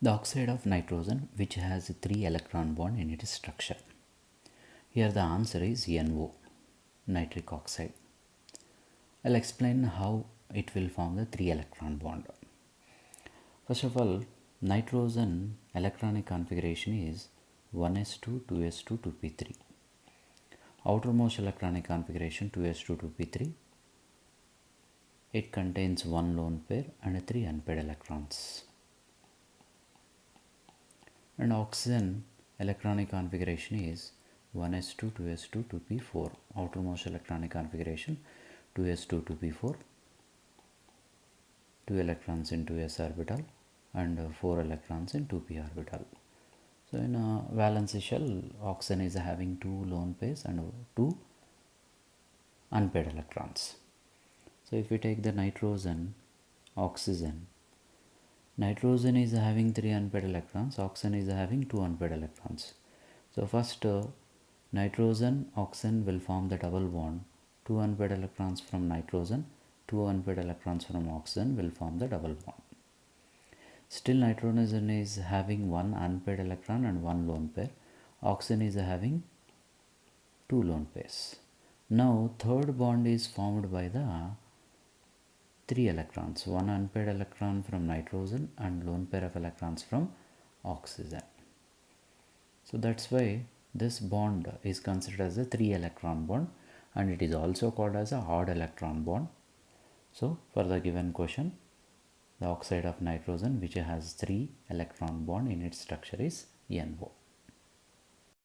The oxide of nitrogen which has 3 electron bond in its structure. Here the answer is NO, nitric oxide. I'll explain how it will form the 3 electron bond. First of all, nitrogen electronic configuration is 1s2, 2s2, 2p3. Outermost electronic configuration 2s2, 2p3. It contains 1 lone pair and 3 unpaired electrons. And oxygen electronic configuration is 1s2, 2s2, 2p4. Outermost electronic configuration 2s2, 2p4. 2 electrons in 2s orbital and 4 electrons in 2p orbital. So in a valence shell, oxygen is having 2 lone pairs and 2 unpaired electrons. So if we take the nitrogen, oxygen, nitrogen is having 3 unpaired electrons, oxygen is having 2 unpaired electrons. So first nitrogen, oxygen will form the double bond. 2 unpaired electrons from nitrogen, 2 unpaired electrons from oxygen will form the double bond. Still nitrogen is having 1 unpaired electron and 1 lone pair. Oxygen is having 2 lone pairs. Now third bond is formed by the 3 electrons, 1 unpaired electron from nitrogen and lone pair of electrons from oxygen. So that's why this bond is considered as a 3 electron bond, and it is also called as a odd electron bond. So for the given question, the oxide of nitrogen which has 3 electron bond in its structure is NO.